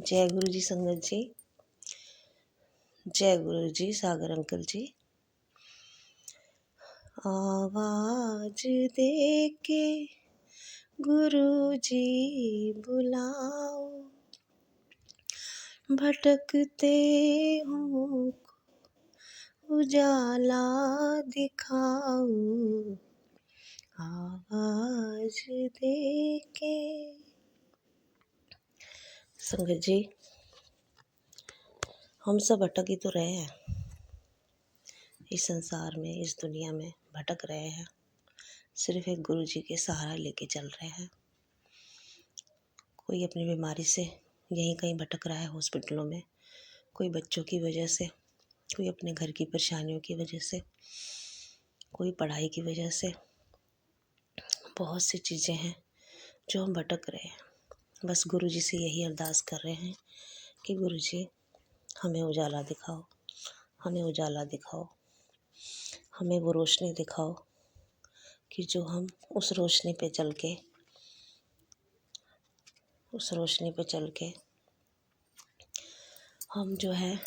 जय गुरु जी संगत जी। जय गुरु जी सागर अंकल जी। आवाज दे के गुरु जी बुलाओ, भटकते हो उजाला दिखाओ। आवाज दे के। संगत जी, हम सब भटक ही तो रहे हैं इस संसार में, इस दुनिया में भटक रहे हैं। सिर्फ एक गुरु जी के सहारा लेके चल रहे हैं। कोई अपनी बीमारी से यहीं कहीं भटक रहा है हॉस्पिटलों में, कोई बच्चों की वजह से, कोई अपने घर की परेशानियों की वजह से, कोई पढ़ाई की वजह से। बहुत सी चीज़ें हैं जो हम भटक रहे हैं। बस गुरु जी से यही अरदास कर रहे हैं कि गुरु जी हमें उजाला दिखाओ, हमें उजाला दिखाओ, हमें वो रोशनी दिखाओ कि जो हम उस रोशनी पे चल के हम जो है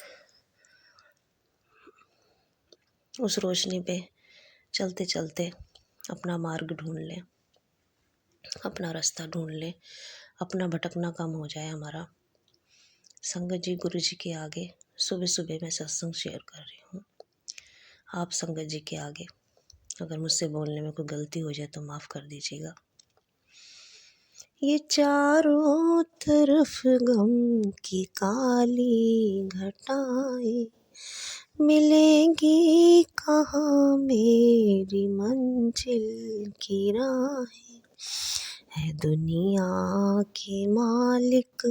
उस रोशनी पे चलते चलते अपना मार्ग ढूंढ लें, अपना रास्ता ढूंढ लें, अपना भटकना कम हो जाए हमारा। संगत जी, गुरु जी के आगे सुबह सुबह मैं सत्संग शेयर कर रही हूँ। आप संगत जी के आगे अगर मुझसे बोलने में कोई गलती हो जाए तो माफ़ कर दीजिएगा। ये चारों तरफ गम की काली घटाएं, मिलेंगी कहाँ मेरी मंजिल की राहें। है दुनिया के मालिक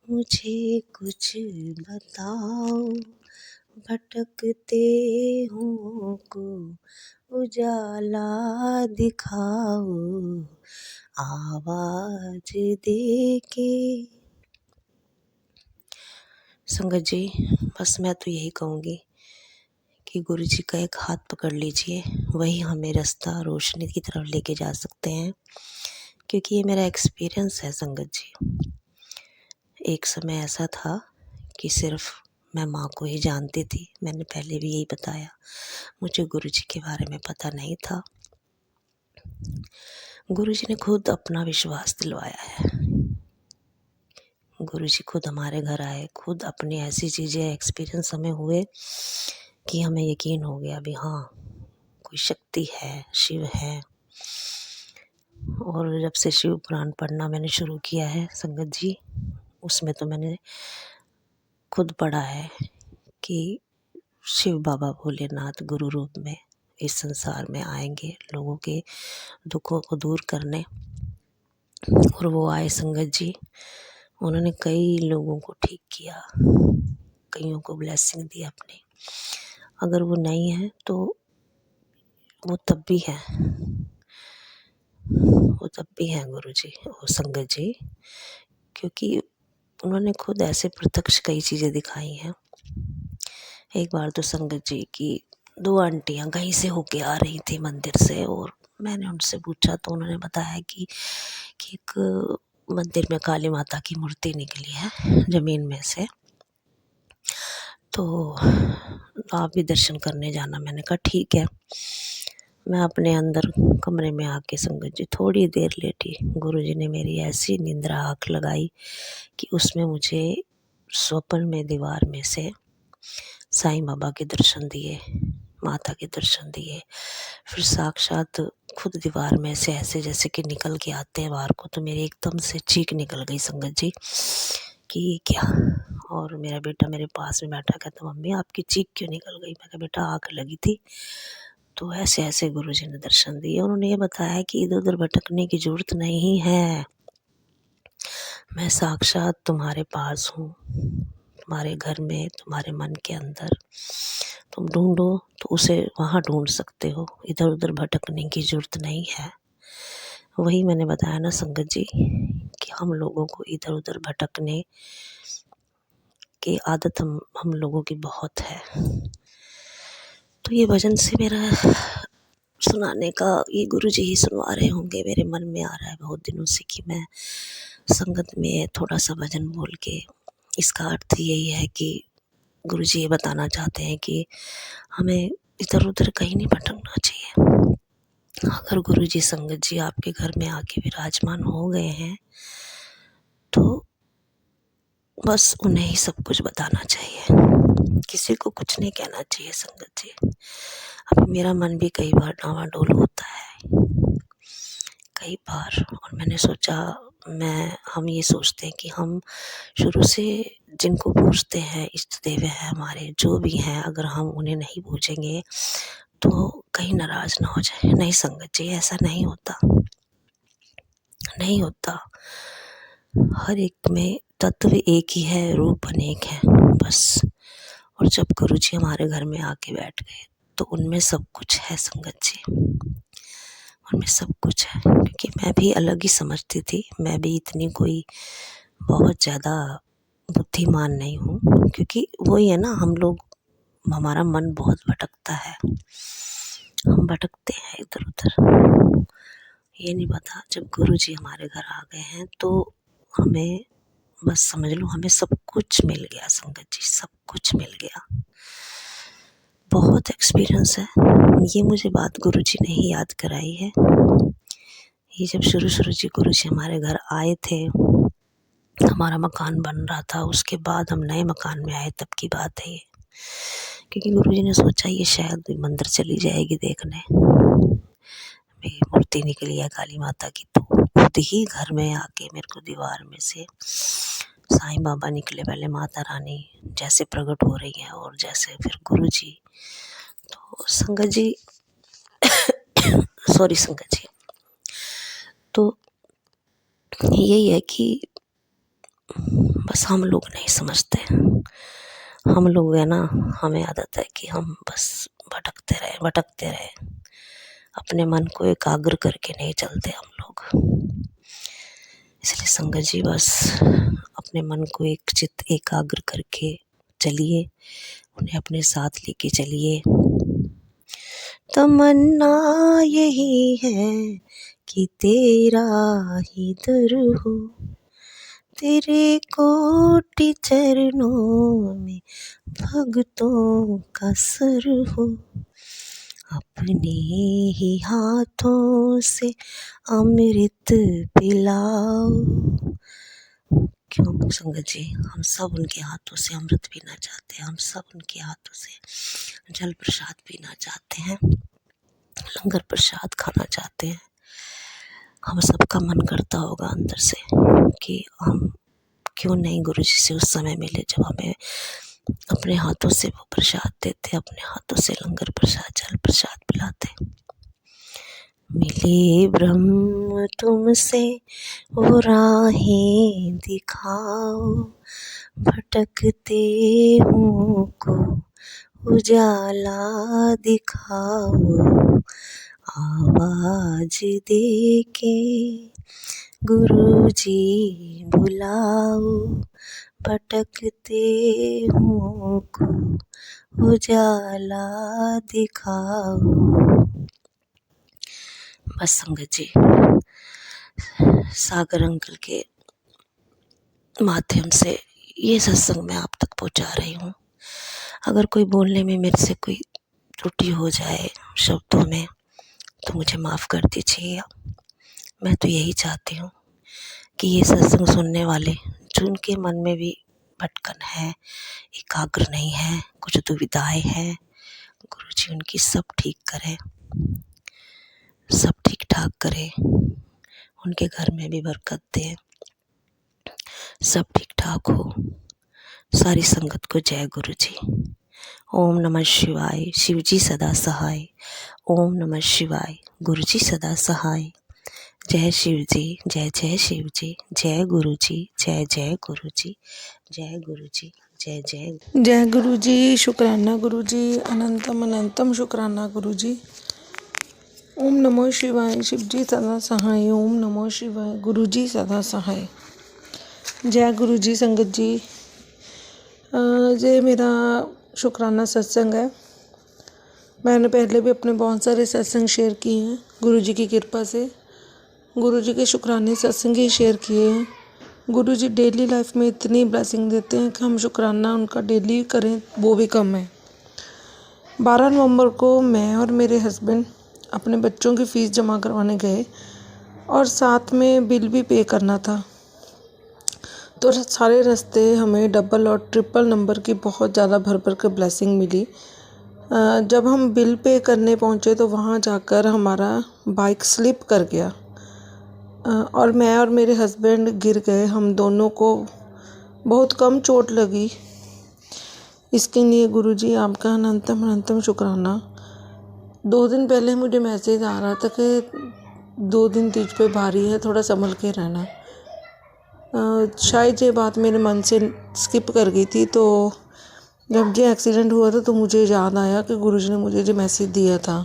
मुझे कुछ बताओ, भटकते हो को उजाला दिखाओ। आवाज दे के। संगत जी, बस मैं तो यही कहूँगी कि गुरु जी का एक हाथ पकड़ लीजिए, वही हमें रास्ता रोशनी की तरफ लेके जा सकते हैं। क्योंकि ये मेरा एक्सपीरियंस है संगत जी। एक समय ऐसा था कि सिर्फ मैं माँ को ही जानती थी। मैंने पहले भी यही बताया, मुझे गुरु जी के बारे में पता नहीं था। गुरु जी ने खुद अपना विश्वास दिलवाया है। गुरु जी खुद हमारे घर आए, खुद अपनी ऐसी चीज़ें एक्सपीरियंस हमें हुए कि हमें यकीन हो गया भी हाँ, कोई शक्ति है, शिव है। और जब से शिव पुराण पढ़ना मैंने शुरू किया है संगत जी, उसमें तो मैंने खुद पढ़ा है कि शिव बाबा भोलेनाथ गुरु रूप में इस संसार में आएंगे लोगों के दुखों को दूर करने। और वो आए संगत जी, उन्होंने कई लोगों को ठीक किया, कईयों को ब्लेसिंग दी अपनी। अगर वो नहीं है तो वो तब भी है, वो तब भी हैं गुरु जी, वो संगत जी। क्योंकि उन्होंने खुद ऐसे प्रत्यक्ष कई चीज़ें दिखाई हैं। एक बार तो संगत जी की 2 आंटियाँ कहीं से होके आ रही थी मंदिर से, और मैंने उनसे पूछा तो उन्होंने बताया कि एक मंदिर में काली माता की मूर्ति निकली है ज़मीन में से, तो आप भी दर्शन करने जाना। मैंने कहा ठीक है। मैं अपने अंदर कमरे में आके संगत जी थोड़ी देर लेटी। गुरु जी ने मेरी ऐसी निंद्रा आँख लगाई कि उसमें मुझे स्वप्न में दीवार में से साईं बाबा के दर्शन दिए, माता के दर्शन दिए। फिर साक्षात खुद दीवार में से ऐसे जैसे कि निकल के आते हैं बाहर को, तो मेरी एकदम से चीख निकल गई संगत जी कि ये क्या। और मेरा बेटा मेरे पास में बैठा, कहता मम्मी आपकी चीख क्यों निकल गई। मैं कहा बेटा आँख लगी थी। तो ऐसे ऐसे गुरु जी ने दर्शन दिए। उन्होंने ये बताया कि इधर उधर भटकने की जरूरत नहीं है, मैं साक्षात तुम्हारे पास हूँ, तुम्हारे घर में, तुम्हारे मन के अंदर। तुम ढूंढो तो उसे वहाँ ढूंढ सकते हो, इधर उधर भटकने की जरूरत नहीं है। वही मैंने बताया ना संगत जी कि हम लोगों को इधर उधर भटकने की आदत हम लोगों की बहुत है। तो ये भजन से मेरा सुनाने का, ये गुरु जी ही सुनवा रहे होंगे, मेरे मन में आ रहा है बहुत दिनों से कि मैं संगत में थोड़ा सा भजन बोल के इसका अर्थ यही है कि गुरुजी ये बताना चाहते हैं कि हमें इधर-उधर कहीं नहीं भटकना चाहिए। अगर गुरुजी संगत जी आपके घर में आके विराजमान हो गए हैं, तो बस उन्हें ही सब कुछ बताना चाहिए, किसी को कुछ नहीं कहना चाहिए संगत जी। अभी मेरा मन भी कई बार डावाडोल होता है, कई बार, और मैंने सोचा हम ये सोचते हैं कि हम शुरू से जिनको पूजते हैं, इष्ट देव हैं हमारे, जो भी हैं, अगर हम उन्हें नहीं पूजेंगे तो कहीं नाराज़ ना हो जाए। नहीं संगत जी, ऐसा नहीं होता, नहीं होता। हर एक में तत्व एक ही है, रूप अनेक है, बस। और जब गुरुजी हमारे घर में आके बैठ गए तो उनमें सब कुछ है संगत जी, उनमें सब कुछ है। क्योंकि मैं भी अलग ही समझती थी, मैं भी इतनी कोई बहुत ज़्यादा बुद्धिमान नहीं हूँ, क्योंकि वही है ना, हमारा मन बहुत भटकता है, हम भटकते हैं इधर-उधर। ये नहीं पता, जब गुरुजी हमारे घर आ गए हैं तो हमें, बस समझ लो, हमें सब कुछ मिल गया संगत जी, सब कुछ मिल गया। बहुत एक्सपीरियंस है, ये मुझे बात गुरुजी ने ही याद कराई है। ये जब शुरू जी गुरुजी हमारे घर आए थे, हमारा मकान बन रहा था, उसके बाद हम नए मकान में आए, तब की बात है ये। क्योंकि गुरुजी ने सोचा ये शायद मंदिर चली जाएगी देखने, मेरी मूर्ति निकली है काली माता की, तो खुद ही घर में आके मेरे को दीवार में से साईं बाबा निकले, पहले माता रानी जैसे प्रकट हो रही हैं और जैसे फिर गुरुजी। तो संगत जी सॉरी संगत जी, तो यही है कि बस हम लोग नहीं समझते, हम लोग है ना, हमें आदत है कि हम बस भटकते रहे, अपने मन को एकाग्र करके नहीं चलते हम लोग। इसलिए संगत जी, बस अपने मन को एक चित्त एकाग्र करके चलिए, उन्हें अपने साथ लेके चलिए। तमन्ना यही है कि तेरा ही दर हो, तेरे कोटि चरणों में भक्तों का सर हो, अपने ही हाथों से अमृत पिलाओ। क्यों संगत जी, हम सब उनके हाथों से अमृत पीना चाहते हैं, हम सब उनके हाथों से जल प्रसाद पीना चाहते हैं, लंगर प्रसाद खाना चाहते हैं। हम सबका मन करता होगा अंदर से कि हम क्यों नहीं गुरुजी से उस समय मिले जब हमें अपने हाथों से वो प्रसाद देते, अपने हाथों से लंगर प्रसाद, जल प्रसाद पिलाते। मिले ब्रह्म तुमसे वो राहें दिखाओ, भटकते हूँ को उजाला दिखाओ, आवाज दे के गुरुजी बुलाओ, भटकते हूँ को उजाला दिखाओ। बस संगत जी, सागर अंकल के माध्यम से ये सत्संग मैं आप तक पहुंचा रही हूँ। अगर कोई बोलने में मेरे से कोई त्रुटि हो जाए शब्दों में, तो मुझे माफ़ कर दीजिए। मैं तो यही चाहती हूँ कि ये सत्संग सुनने वाले, जो उनके मन में भी भटकन है, एकाग्र नहीं है, कुछ दुविधाएं हैं, गुरुजी उनकी सब ठीक करें, सब ठीक ठाक करें, उनके घर में भी बरकत दें, सब ठीक ठाक हो। सारी संगत को जय गुरुजी। ओम नमः शिवाय, शिवजी सदा सहाय। ओम नमः शिवाय, गुरुजी सदा सहाय। जय शिवजी, जय जय शिवजी, जय गुरुजी, जय जय गुरुजी, जय गुरुजी, जय जय जय गुरुजी। शुक्राना गुरुजी, अनंतम अनंतम शुक्राना गुरुजी। ओम नमो शिवाय, शिवजी सदा सहाय। ओम नमो शिवाय, गुरुजी सदा सहाय। जय गुरुजी संगत जी। ये मेरा शुक्राना सत्संग है। मैंने पहले भी अपने बहुत सारे सत्संग शेयर किए हैं, गुरुजी की कृपा से गुरुजी के शुक्राने सत्संग ही शेयर किए हैं। गुरुजी डेली लाइफ में इतनी ब्लेसिंग देते हैं कि हम शुक्राना उनका डेली करें वो भी कम है। 12 नवंबर को मैं और मेरे हस्बैंड अपने बच्चों की फ़ीस जमा करवाने गए और साथ में बिल भी पे करना था। तो सारे रास्ते हमें डबल और ट्रिपल नंबर की बहुत ज़्यादा भर भर के ब्लेसिंग मिली। जब हम बिल पे करने पहुँचे तो वहाँ जाकर हमारा बाइक स्लिप कर गया और मैं और मेरे हस्बैंड गिर गए। हम दोनों को बहुत कम चोट लगी। इसके लिए गुरुजी आपका अनंतम अनंतम शुक्राना। 2 दिन पहले मुझे मैसेज आ रहा था कि 2 दिन तुझ पे भारी है, थोड़ा संभल के रहना। शायद ये बात मेरे मन से स्किप कर गई थी। तो जब ये एक्सीडेंट हुआ था तो मुझे याद आया कि गुरुजी ने मुझे जो मैसेज दिया था।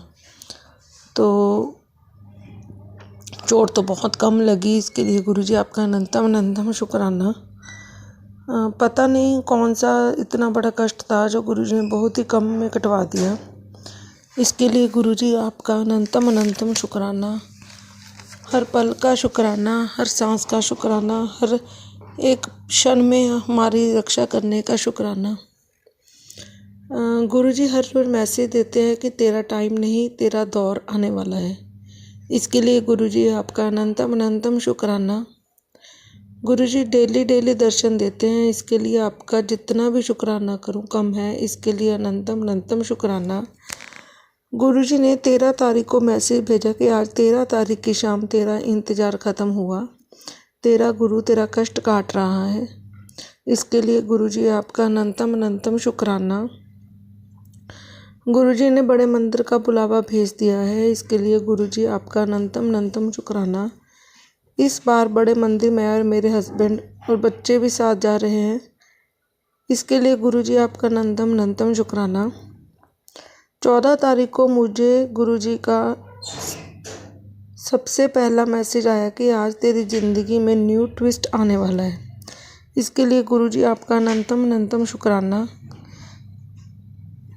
तो चोट तो बहुत कम लगी। इसके लिए गुरुजी आपका अनंतम अनंतम शुक्राना। पता नहीं कौन सा इतना बड़ा कष्ट था जो गुरुजी ने बहुत ही कम में कटवा दिया। इसके लिए गुरुजी आपका अनंतम अनंतम शुक्राना। हर पल का शुक्राना, हर सांस का शुक्राना, हर एक क्षण में हमारी रक्षा करने का शुक्राना। गुरुजी हर रोज़ मैसेज देते हैं कि तेरा टाइम नहीं, तेरा दौर आने वाला है। इसके लिए गुरुजी आपका अनंतम अनंतम शुक्राना। गुरुजी डेली दर्शन देते हैं। इसके लिए आपका जितना भी शुक्राना करूं कम है। इसके लिए अनंतम अनंतम शुक्राना। गुरुजी ने 13 तारीख को मैसेज भेजा कि आज 13 तारीख की शाम तेरा इंतज़ार ख़त्म हुआ, तेरा गुरु तेरा कष्ट काट रहा है। इसके लिए गुरुजी आपका अनंतम अनंतम शुक्राना। गुरुजी ने बड़े मंदिर का बुलावा भेज दिया है। इसके लिए गुरुजी आपका अनंतम अनंतम शुक्राना। इस बार बड़े मंदिर मैं और मेरे हस्बैंड और बच्चे भी साथ जा रहे हैं। इसके लिए गुरुजी आपका अनंतम अनंतम शुक्राना। 14 तारीख को मुझे गुरुजी का सबसे पहला मैसेज आया कि आज तेरी ज़िंदगी में न्यू ट्विस्ट आने वाला है। इसके लिए गुरुजी आपका अनंतम अनंतम शुक्राना।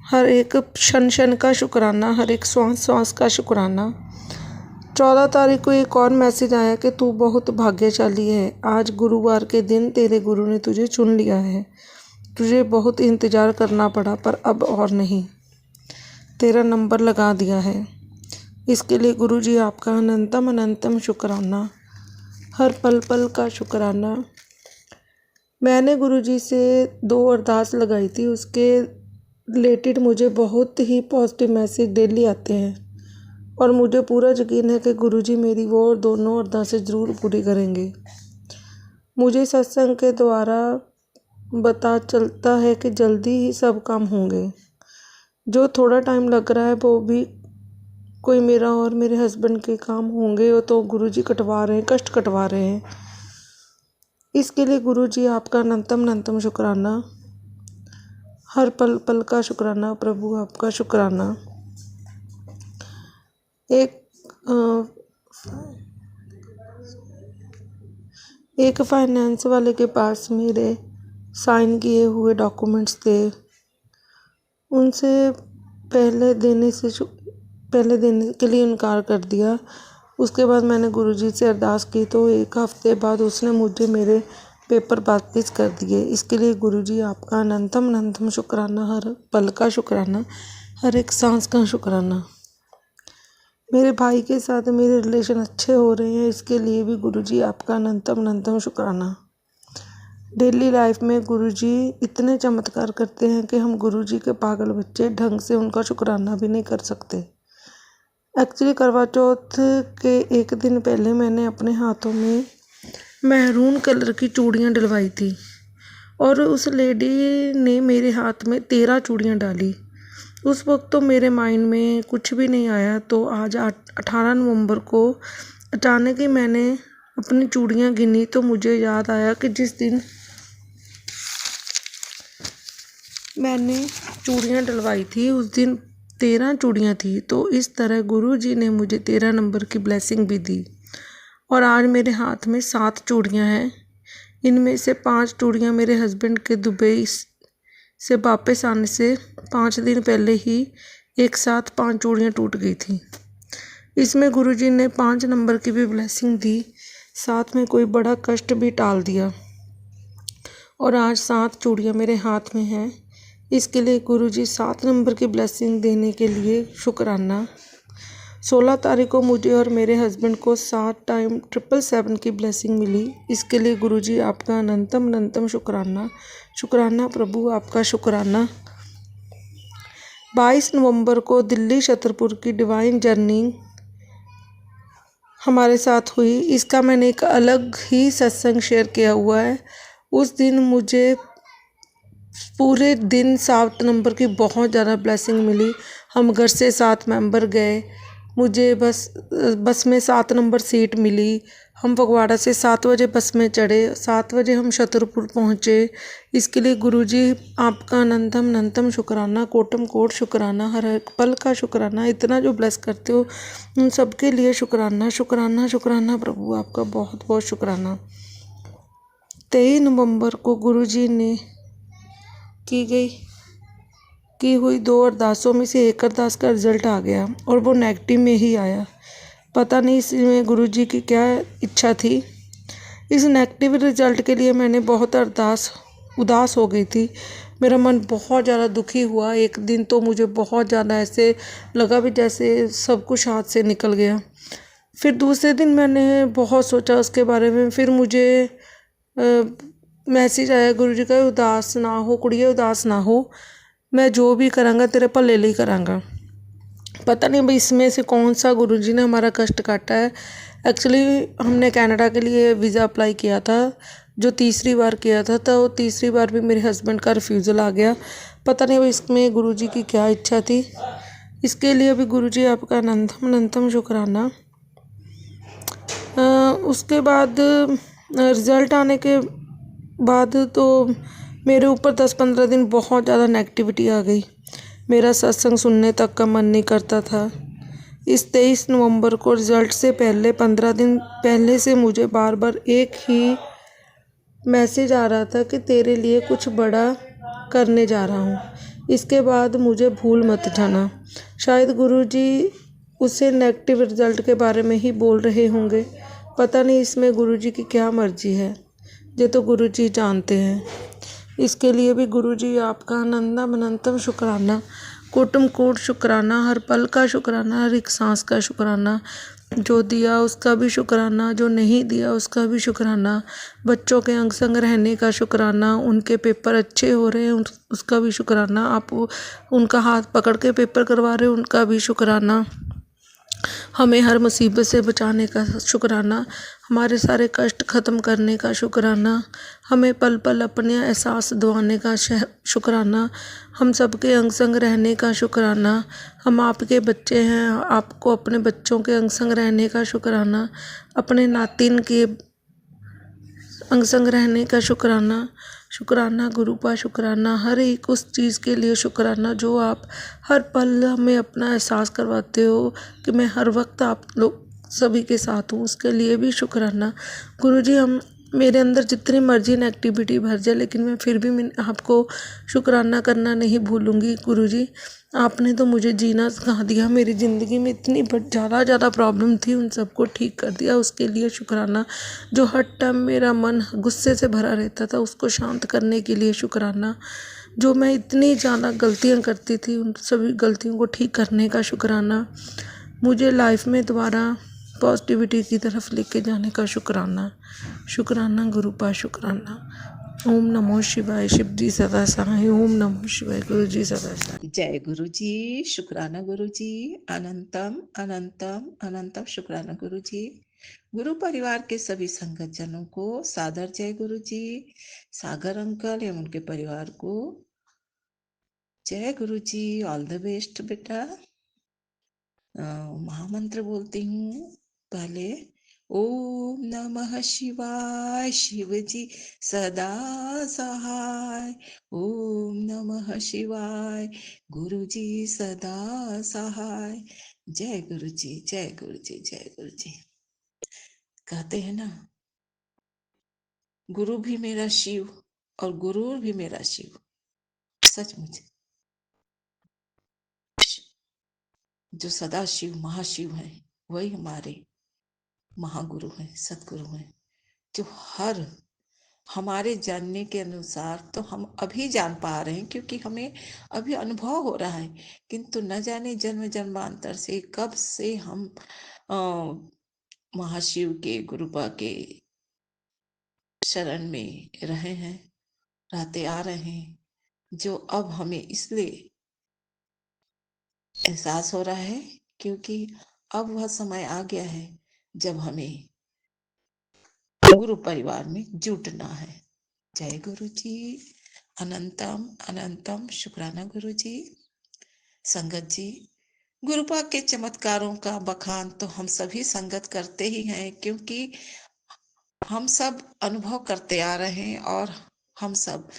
हर एक क्षण का शुक्राना, हर एक श्वास का शुक्राना। 14 तारीख को एक और मैसेज आया कि तू बहुत भाग्यशाली है। आज गुरुवार के दिन तेरे गुरु ने तुझे चुन लिया है। तुझे बहुत इंतज़ार करना पड़ा पर अब और नहीं, तेरा नंबर लगा दिया है। इसके लिए गुरुजी आपका अनंतम अनंतम शुक्राना। हर पल का शुक्राना। मैंने गुरुजी से 2 अरदास लगाई थी, उसके रिलेटेड मुझे बहुत ही पॉजिटिव मैसेज डेली आते हैं और मुझे पूरा यकीन है कि गुरुजी मेरी वो दोनों अरदासें ज़रूर पूरी करेंगे। मुझे सत्संग के द्वारा पता चलता है कि जल्दी ही सब काम होंगे। जो थोड़ा टाइम लग रहा है वो भी कोई मेरा और मेरे हस्बैंड के काम होंगे। वो तो गुरुजी कटवा रहे हैं, कष्ट कटवा रहे हैं। इसके लिए गुरुजी आपका अनंतम अनंतम शुक्राना। हर पल का शुक्राना। प्रभु आपका शुक्राना। एक फाइनेंस वाले के पास मेरे साइन किए हुए डॉक्यूमेंट्स थे। उनसे पहले देने के लिए इनकार कर दिया। उसके बाद मैंने गुरुजी से अरदास की तो 1 हफ्ते बाद उसने मुझे मेरे पेपर वापस कर दिए। इसके लिए गुरुजी आपका अनंतम अनंतम शुक्राना। हर पल का शुक्राना, हर एक सांस का शुक्राना। मेरे भाई के साथ मेरे रिलेशन अच्छे हो रहे हैं। इसके लिए भी गुरुजी आपका अनंतम अनंतम शुक्राना। डेली लाइफ में गुरुजी इतने चमत्कार करते हैं कि हम गुरुजी के पागल बच्चे ढंग से उनका शुक्राना भी नहीं कर सकते। एक्चुअली करवा चौथ के 1 दिन पहले मैंने अपने हाथों में मैरून कलर की चूड़ियाँ डलवाई थी और उस लेडी ने मेरे हाथ में 13 चूड़ियाँ डाली। उस वक्त तो मेरे माइंड में कुछ भी नहीं आया। तो आज 18 नवंबर को अचानक ही मैंने अपनी चूड़ियाँ गिनी तो मुझे याद आया कि जिस दिन मैंने चूड़ियाँ डलवाई थी उस दिन 13 चूड़ियाँ थी। तो इस तरह गुरुजी ने मुझे 13 नंबर की ब्लेसिंग भी दी और आज मेरे हाथ में 7 चूड़ियाँ हैं। इनमें से 5 चूड़ियाँ मेरे हस्बैंड के दुबई से वापस आने से 5 दिन पहले ही एक साथ 5 चूड़ियाँ टूट गई थी। इसमें गुरुजी ने 5 नंबर की भी ब्लेसिंग दी। साथ में कोई बड़ा कष्ट भी टाल दिया। और आज 7 चूड़ियाँ मेरे हाथ में हैं। इसके लिए गुरुजी 7 नंबर की ब्लेसिंग देने के लिए शुक्राना। 16 तारीख को मुझे और मेरे हस्बैंड को 7 टाइम 777 की ब्लेसिंग मिली। इसके लिए गुरुजी आपका अनंतम अनंतम शुक्राना। शुक्राना प्रभु, आपका शुक्राना। 22 नवंबर को दिल्ली छतरपुर की डिवाइन जर्नी हमारे साथ हुई। इसका मैंने एक अलग ही सत्संग शेयर किया हुआ है। उस दिन मुझे पूरे दिन 7 नंबर की बहुत ज़्यादा ब्लेसिंग मिली। हम घर से 7 मेंबर गए। मुझे बस में 7 नंबर सीट मिली। हम फगवाड़ा से 7 बजे बस में चढ़े। 7 बजे हम छतरपुर पहुँचे। इसके लिए गुरुजी आपका अनंतम अनंतम शुक्राना, कोटम कोट शुक्राना, हर एक पल का शुक्राना। इतना जो ब्लेस करते हो उन सबके लिए शुक्राना शुक्राना शुक्राना प्रभु, आपका बहुत बहुत शुक्राना। 23 नवंबर को गुरुजी ने की हुई 2 अरदासों में से एक अरदास का रिजल्ट आ गया और वो नेगेटिव में ही आया। पता नहीं इसमें गुरुजी की क्या इच्छा थी। इस नेगेटिव रिजल्ट के लिए मैंने बहुत उदास हो गई थी। मेरा मन बहुत ज़्यादा दुखी हुआ। एक दिन तो मुझे बहुत ज़्यादा ऐसे लगा भी जैसे सब कुछ हाथ से निकल गया। फिर दूसरे दिन मैंने बहुत सोचा उसके बारे में। फिर मुझे मैसेज आया गुरुजी का, उदास ना हो कुड़िए, उदास ना हो, मैं जो भी करांगा तेरे भले लिए करांगा। पता नहीं भाई इसमें से कौन सा गुरुजी ने हमारा कष्ट काटा है। एक्चुअली हमने कनाडा के लिए वीज़ा अप्लाई किया था, जो तीसरी बार किया था, तो वो तीसरी बार भी मेरे हस्बैंड का रिफ्यूज़ल आ गया। पता नहीं भाई इसमें गुरुजी की क्या इच्छा थी। इसके लिए भी गुरुजी आपका अनंतम अनंतम शुक्राना। उसके बाद रिज़ल्ट आने के बाद तो मेरे ऊपर 10-15 दिन बहुत ज़्यादा नेगेटिविटी आ गई। मेरा सत्संग सुनने तक का मन नहीं करता था। इस 23 नवंबर को रिज़ल्ट से पहले 15 दिन पहले से मुझे बार बार एक ही मैसेज आ रहा था कि तेरे लिए कुछ बड़ा करने जा रहा हूँ, इसके बाद मुझे भूल मत जाना। शायद गुरुजी उसे नेगेटिव रिज़ल्ट के बारे में ही बोल रहे होंगे। पता नहीं इसमें गुरुजी की क्या मर्जी है, ये तो गुरुजी जानते हैं। इसके लिए भी गुरुजी आपका अनंतम अनंतम शुक्राना, कोटम कोट शुक्राना, हर पल का शुक्राना, हर एक सांस का शुक्राना। जो दिया उसका भी शुक्राना, जो नहीं दिया उसका भी शुक्राना। बच्चों के अंग संग रहने का शुक्राना, उनके पेपर अच्छे हो रहे हैं उसका भी शुक्राना। आप उनका हाथ पकड़ के पेपर करवा रहे हो उनका भी शुक्राना। हमें हर मुसीबत से बचाने का शुक्राना, हमारे सारे कष्ट ख़त्म करने का शुक्राना, हमें पल पल अपने एहसास दिवाने का शुक्राना, हम सबके अंग संग रहने का शुक्राना। हम आपके बच्चे हैं, आपको अपने बच्चों के अंग संग रहने का शुक्राना, अपने नातिन के अंग संग रहने का शुक्राना। शुक्राना गुरुपा, शुक्राना हर एक उस चीज़ के लिए शुक्राना जो आप हर पल हमें अपना एहसास करवाते हो कि मैं हर वक्त आप लोग सभी के साथ हूँ, उसके लिए भी शुक्राना। गुरुजी हम मेरे अंदर जितनी मर्जी नेगेटिविटी भर जाए लेकिन मैं फिर भी मैं आपको शुक्राना करना नहीं भूलूँगी। गुरुजी आपने तो मुझे जीना सिखा दिया। मेरी ज़िंदगी में इतनी ज़्यादा प्रॉब्लम थी, उन सबको ठीक कर दिया, उसके लिए शुक्राना। जो हर टाइम मेरा मन गुस्से से भरा रहता था उसको शांत करने के लिए शुक्राना। जो मैं इतनी ज़्यादा गलतियाँ करती थी उन सभी गलतियों को ठीक करने का शुक्राना। मुझे लाइफ में दोबारा पॉजिटिविटी की तरफ लेके जाने का शुक्राना। शुक्राना गुरुपा, शुक्राना। ओम नमो शिवाय, शिव जी सदा सहाय। ओम नमो शिवाय, गुरु जी सदा सहाय। जय गुरु जी, शुक्राना गुरु जी, अनंतम अनंतम अनंतम शुक्राना गुरु जी। गुरु परिवार के सभी संगत जनों को सादर जय गुरु जी। सागर अंकल एवं उनके परिवार को जय गुरु जी, ऑल द बेस्ट बेटा। महामंत्र बोलती हूँ पहले। ओम नमः शिवाय, शिव जी सदा सहाय। ओम नमः शिवाय, गुरु जी सदा सहाय। जय गुरु जी, जय गुरु जी, जय गुरु जी। कहते हैं ना, गुरु भी मेरा शिव और गुरु भी मेरा शिव। सचमुच जो सदा शिव महाशिव है वही हमारे महागुरु हैं, सदगुरु हैं, जो हर हमारे जानने के अनुसार तो हम अभी जान पा रहे हैं, क्योंकि हमें अभी अनुभव हो रहा है, किंतु न जाने जन्म जन्मांतर से कब से हम महाशिव के गुरुपा के शरण में रहे हैं, रहते आ रहे हैं, जो अब हमें इसलिए एहसास हो रहा है क्योंकि अब वह समय आ गया है जब हमें गुरु परिवार में जुटना है। जय गुरु जी, अनंतम अनंतम शुक्राना गुरु जी। संगत जी, गुरुपा के चमत्कारों का बखान तो हम सभी संगत करते ही हैं, क्योंकि हम सब अनुभव करते आ रहे हैं और हम सब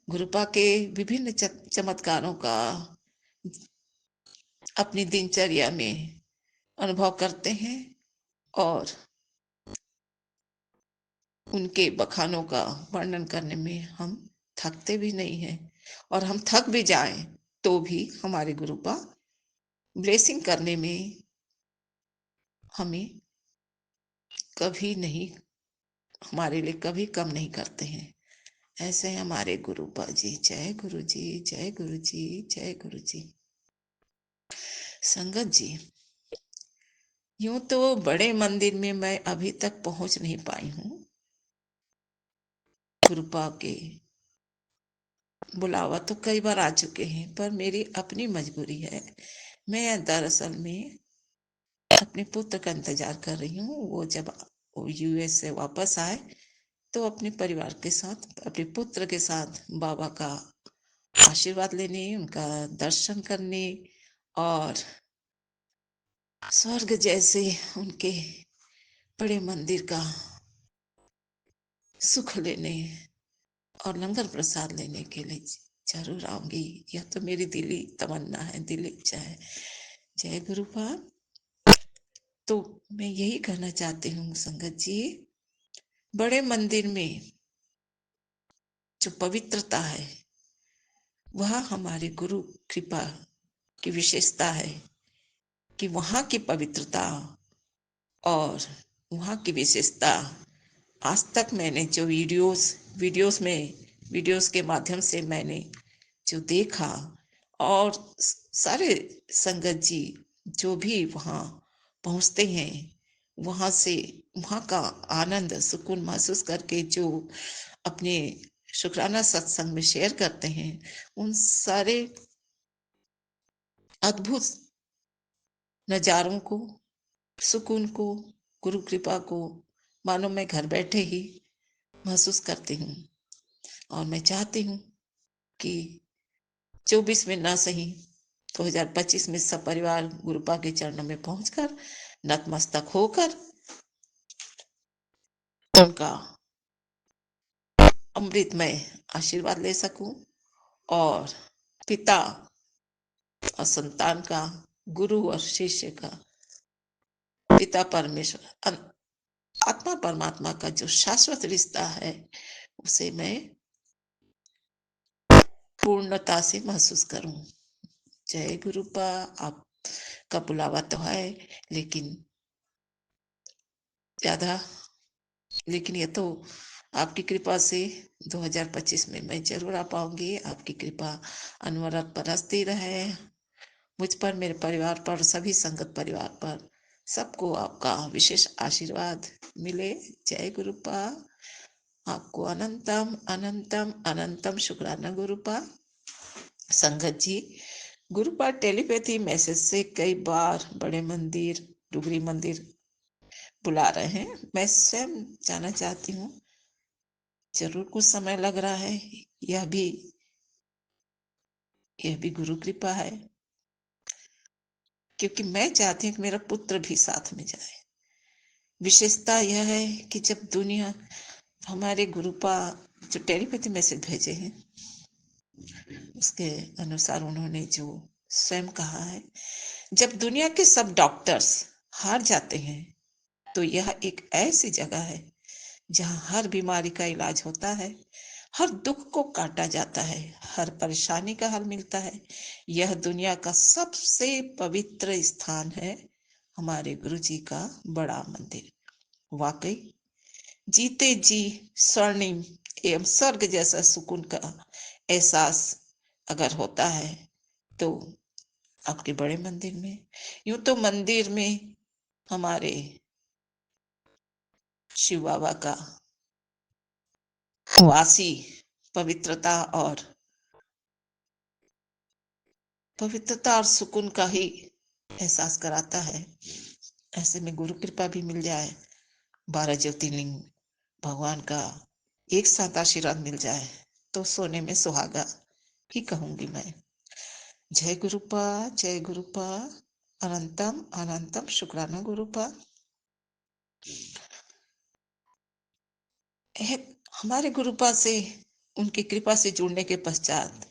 गुरुपा के विभिन्न चमत्कारों का अपनी दिनचर्या में अनुभव करते हैं और उनके बखानों का वर्णन करने में हम थकते भी नहीं हैं, और हम थक भी जाएं तो भी हमारे गुरुपा ब्लेसिंग करने में हमें कभी नहीं, हमारे लिए कभी कम नहीं करते हैं। ऐसे हमारे गुरुपा जी। जय गुरु जी, जय गुरु जी, जय गुरु जी। संगत जी, यूं तो बड़े मंदिर में मैं अभी तक पहुंच नहीं पाई हूं। गुरुपा के बुलावा तो कई बार आ चुके हैं, पर मेरी अपनी मजबूरी है। मैं दरअसल में अपने पुत्र का इंतजार कर रही हूँ। वो जब वो यूएस से वापस आए तो अपने परिवार के साथ, अपने पुत्र के साथ बाबा का आशीर्वाद लेने, उनका दर्शन करने और स्वर्ग जैसे उनके बड़े मंदिर का सुख लेने और लंगर प्रसाद लेने के लिए जरूर आऊंगी। यह तो मेरी दिली तमन्ना है, दिली इच्छा है। जय गुरुपा। तो मैं यही कहना चाहती हूँ संगत जी, बड़े मंदिर में जो पवित्रता है वह हमारे गुरु कृपा की विशेषता है, कि वहां की पवित्रता और वहां की विशेषता आज तक मैंने जो वीडियोस के माध्यम से मैंने जो देखा, और सारे संगत जी जो भी वहां पहुंचते हैं, वहां से वहां का आनंद सुकून महसूस करके जो अपने शुक्राना सत्संग में शेयर करते हैं, उन सारे अद्भुत नजारों को, सुकून को, गुरु कृपा को मानो मैं घर बैठे ही महसूस करती हूँ। और मैं चाहती हूँ कि 24 में ना सही 2025 में सब परिवार गुरुपा के चरणों में पहुंचकर नतमस्तक होकर उनका अमृतमय आशीर्वाद ले सकूं, और पिता और संतान का, गुरु और शिष्य का, पिता परमेश्वर, आत्मा परमात्मा का जो शाश्वत रिश्ता है उसे मैं पूर्णता से महसूस करूं। जय गुरुपा। आपका बुलावा तो है, लेकिन ये तो आपकी कृपा से 2025 में मैं जरूर आ पाऊंगी। आपकी कृपा अनवरत बरसती रहे मुझ पर, मेरे परिवार पर, सभी संगत परिवार पर, सबको आपका विशेष आशीर्वाद मिले। जय गुरुपा। आपको अनंतम अनंतम अनंतम शुक्राना गुरुपा। संगत जी, गुरुपा टेलीपैथी मैसेज से कई बार बड़े मंदिर, डुगरी मंदिर बुला रहे हैं। मैं स्वयं जाना चाहती हूँ, जरूर कुछ समय लग रहा है। यह भी गुरु कृपा है, क्योंकि मैं चाहती हूँ कि मेरा पुत्र भी साथ में जाए। विशेषता यह है कि जब दुनिया, हमारे गुरुपा जो टेलीपैथी मैसेज भेजे हैं उसके अनुसार उन्होंने जो स्वयं कहा है, जब दुनिया के सब डॉक्टर्स हार जाते हैं तो यह एक ऐसी जगह है जहां हर बीमारी का इलाज होता है, हर दुख को काटा जाता है, हर परेशानी का हल मिलता है। यह दुनिया का सबसे पवित्र स्थान है हमारे गुरु जी का बड़ा मंदिर। वाकई जीते जी स्वर्णिम एवं स्वर्ग जैसा सुकून का एहसास अगर होता है तो आपके बड़े मंदिर में, यूं तो मंदिर में हमारे शिव बाबा का वासी पवित्रता और सुकून का ही एहसास कराता है। ऐसे में गुरु कृपा भी मिल जाए, 12 ज्योतिर्लिंग भगवान का एक साथ आशीर्वाद मिल जाए तो सोने में सुहागा ही कहूंगी मैं। जय गुरुपा, जय गुरुपा, अनंतम अनंतम शुक्राना गुरुपा। हमारे गुरुपा से, उनकी कृपा से जुड़ने के पश्चात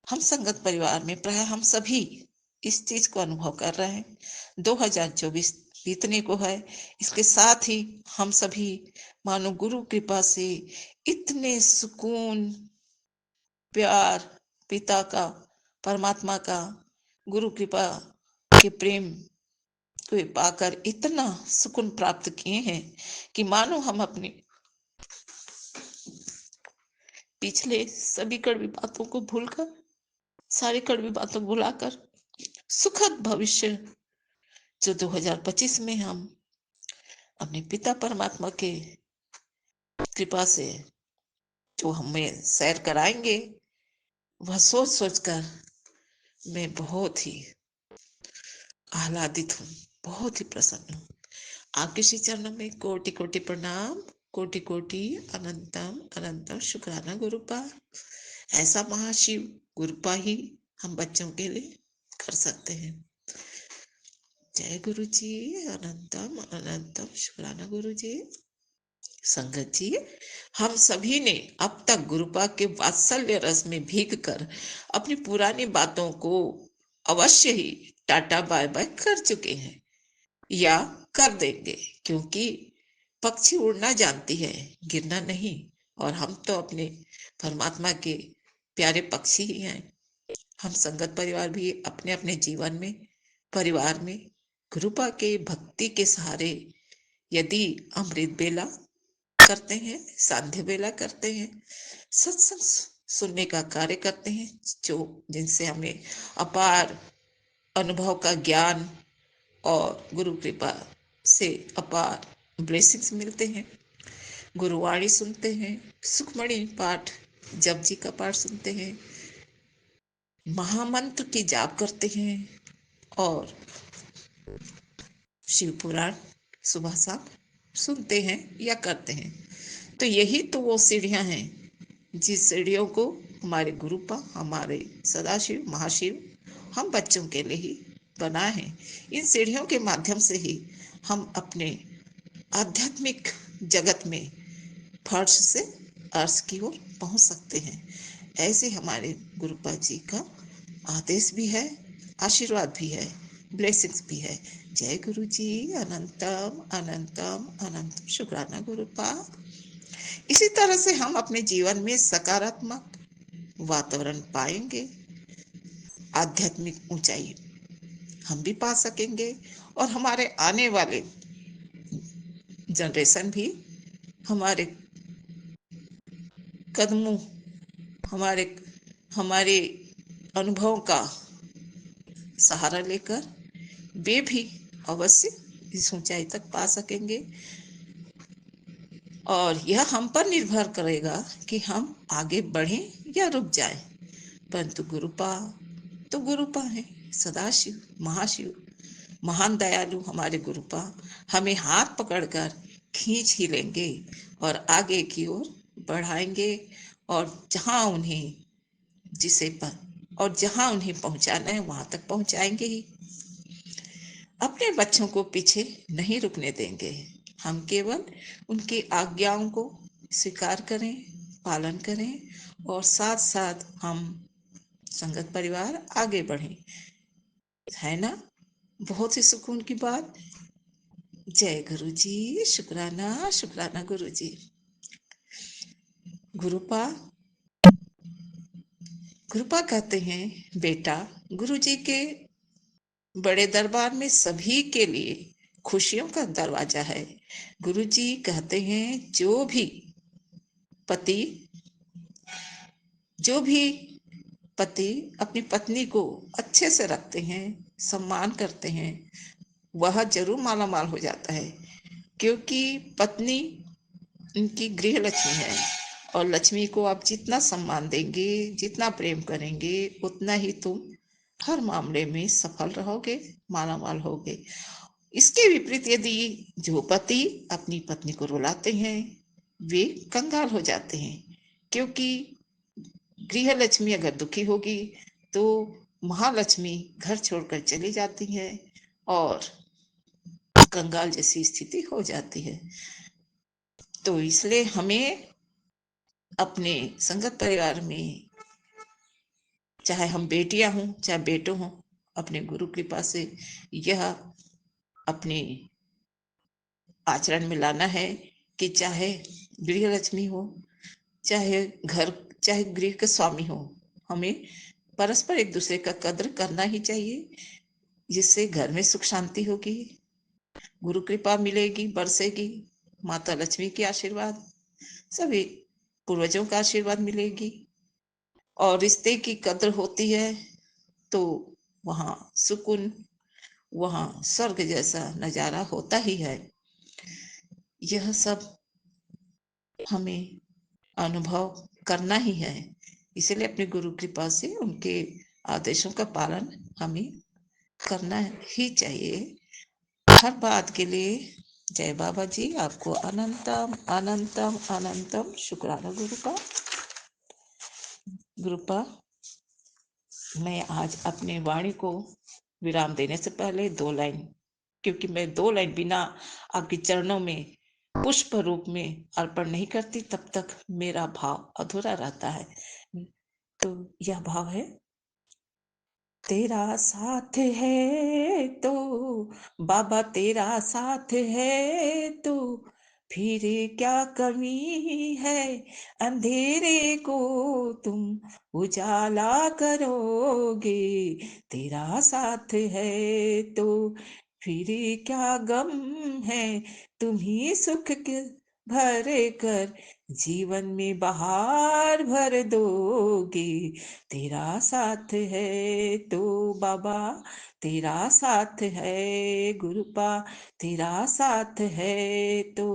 हम संगत परिवार में प्राय हम सभी इस चीज को अनुभव कर रहे हैं। 2024 बीतने को है, इसके साथ ही हम सभी मानो गुरु कृपा से इतने सुकून, प्यार, पिता का, परमात्मा का, गुरु कृपा के प्रेम को पाकर इतना सुकून प्राप्त किए हैं कि मानो हम अपने पिछले सभी कड़वी बातों को भूलकर, सारी कड़वी बातों को भुलाकर सुखद भविष्य जो 2025 में हम अपने पिता परमात्मा के कृपा से जो हमें सैर कराएंगे, वह सोच सोचकर मैं बहुत ही आह्लादित हूँ, बहुत ही प्रसन्न हूँ। आपके श्री चरणों में कोटि कोटि प्रणाम, कोटि कोटि अनंतम अनंतम शुक्राना गुरुपा। ऐसा महाशिव गुरुपा ही हम बच्चों के लिए कर सकते हैं। जय गुरु जी, अनंतम अनंतम शुक्राना गुरु जी। संगत जी, हम सभी ने अब तक गुरुपा के वात्सल्य रस में भीग कर अपनी पुरानी बातों को अवश्य ही टाटा बाय बाय कर चुके हैं या कर देंगे, क्योंकि पक्षी उड़ना जानती है, गिरना नहीं। और हम तो अपने परमात्मा के प्यारे पक्षी ही हैं। हम संगत परिवार भी अपने अपने जीवन में, परिवार में गुरुपा के भक्ति के सहारे यदि अमृत बेला करते हैं, सांध्य बेला करते हैं, सत्संग सुनने का कार्य करते हैं, जो जिनसे हमें अपार अनुभव का ज्ञान और गुरु कृपा से अपार ब्लेसिंग्स मिलते हैं, गुरुवाणी सुनते हैं, सुखमणि पाठ, जप जी का पाठ सुनते हैं, महामंत्र की जाप करते हैं और शिव पुराण सुबह शाम सुनते हैं या करते हैं। तो यही तो वो सीढ़ियां हैं जिस सीढ़ियों को हमारे गुरुपा, हमारे सदाशिव महाशिव हम बच्चों के लिए ही बनाए हैं। इन सीढ़ियों के माध्यम से ही हम अपने आध्यात्मिक जगत में फर्श से अर्श की ओर पहुंच सकते हैं। ऐसे हमारे गुरुपा जी का आदेश भी है, आशीर्वाद भी है, ब्लेसिंग्स भी है। जय गुरु जी, अनंतम अनंतम अनंतम शुक्राना गुरुपा। इसी तरह से हम अपने जीवन में सकारात्मक वातावरण पाएंगे, आध्यात्मिक ऊंचाई हम भी पा सकेंगे और हमारे आने वाले जनरेशन भी हमारे कदमों, हमारे हमारे अनुभव का सहारा लेकर वे भी अवश्य इस ऊंचाई तक पा सकेंगे। और यह हम पर निर्भर करेगा कि हम आगे बढ़ें या रुक जाएं। परंतु गुरुपा तो गुरुपा है, सदाशिव महाशिव महान दयालु हमारे गुरुपा हमें हाथ पकड़कर खींच ही लेंगे और आगे की ओर बढ़ाएंगे, और जहां उन्हें पहुंचाना है वहां तक पहुंचाएंगे ही। अपने बच्चों को पीछे नहीं रुकने देंगे। हम केवल उनकी आज्ञाओं को स्वीकार करें, पालन करें और साथ साथ हम संगत परिवार आगे बढ़ें। है ना बहुत ही सुकून की बात। जय गुरु जी, शुक्राना शुक्राना गुरु जी। गुरुपा कहते हैं, बेटा गुरु जी के बड़े दरबार में सभी के लिए खुशियों का दरवाजा है। गुरु जी कहते हैं पति जो भी पति अपनी पत्नी को अच्छे से रखते हैं, सम्मान करते हैं, वह जरूर माला माल हो जाता है, क्योंकि पत्नी उनकी गृह लक्ष्मी है। और लक्ष्मी को आप जितना सम्मान देंगे, जितना प्रेम करेंगे, उतना ही तुम हर मामले में सफल रहोगे, माला माल होगे। इसके विपरीत यदि जो पति अपनी पत्नी को रुलाते हैं, वे कंगाल हो जाते हैं, क्योंकि गृह लक्ष्मी अगर दुखी होगी तो महालक्ष्मी घर छोड़कर चली जाती है और कंगाल जैसी स्थिति हो जाती है। तो इसलिए हमें अपने संगत परिवार में, चाहे हम बेटियां हों चाहे बेटे हों, अपने गुरु कृपा से यह अपने आचरण में लाना है कि चाहे गृह लक्ष्मी हो, चाहे गृह के स्वामी हो, हमें परस्पर एक दूसरे का कद्र करना ही चाहिए, जिससे घर में सुख शांति होगी, गुरु कृपा मिलेगी, बरसेगी, माता लक्ष्मी की आशीर्वाद, सभी पूर्वजों का आशीर्वाद मिलेगी और रिश्ते की कद्र होती है तो वहां सुकून, वहां स्वर्ग जैसा नजारा होता ही है। यह सब हमें अनुभव करना ही है, इसलिए अपने गुरु कृपा से उनके आदेशों का पालन हमें करना ही चाहिए हर बात के लिए। जय बाबा जी, आपको अनंतम अनंतम अनंतम शुक्राना गुरुपा। मैं आज अपने वाणी को विराम देने से पहले 2 लाइन, क्योंकि मैं 2 लाइन बिना आपके चरणों में पुष्प रूप में अर्पण नहीं करती, तब तक मेरा भाव अधूरा रहता है। तो यह भाव है, तेरा साथ है तो बाबा, तेरा साथ है तो फिर क्या कमी है, अंधेरे को तुम उजाला करोगे, तेरा साथ है तो फिर क्या गम है, तुम ही सुख के भर कर जीवन में बहार भर दोगे, तेरा साथ है तो बाबा, तेरा साथ है गुरुपा, तेरा साथ है तो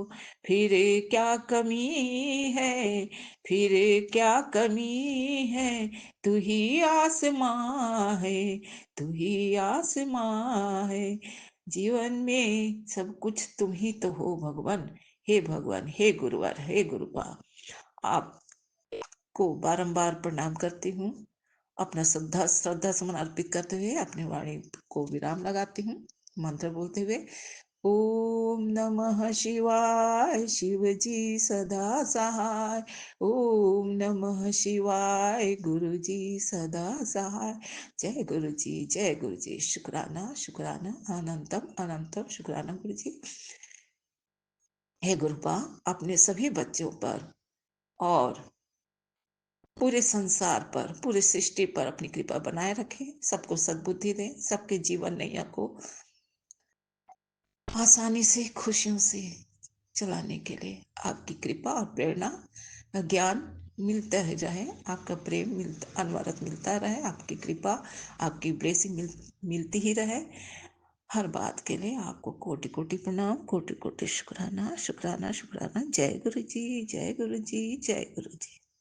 फिर क्या कमी है, फिर क्या कमी है, तू ही आसमां है, तू ही आसमां है, जीवन में सब कुछ तुम ही तो हो भगवान, हे भगवान, हे गुरुवर, हे गुरुपा। आपको बारंबार प्रणाम करती हूँ, अपना श्रद्धा सुमन अर्पित करते हुए अपनी वाणी को विराम लगाती हूँ, मंत्र बोलते हुए, ओम नमः शिवाय, शिव जी सदा सहाय, ओम नमः शिवाय, गुरु जी सदा सहाय, जय गुरु जी, जय गुरु जी, शुक्राना शुक्राना अनंतम अनंतम शुक्राना गुरु जी। हे गुरुपा, अपने सभी बच्चों पर और पूरे संसार पर, पूरी सृष्टि पर अपनी कृपा बनाए रखें, सबको सद्बुद्धि दें, सबके जीवन नैया को आसानी से, खुशियों से चलाने के लिए आपकी कृपा और प्रेरणा, ज्ञान मिलता ही रहे, आपका प्रेम अनवरत मिलता रहे, आपकी कृपा, आपकी ब्लेसिंग मिलती ही रहे। हर बात के लिए आपको कोटि कोटि प्रणाम, कोटि कोटि शुक्राना शुक्राना शुक्राना। जय गुरु जी, जय गुरु जी, जय गुरु जी।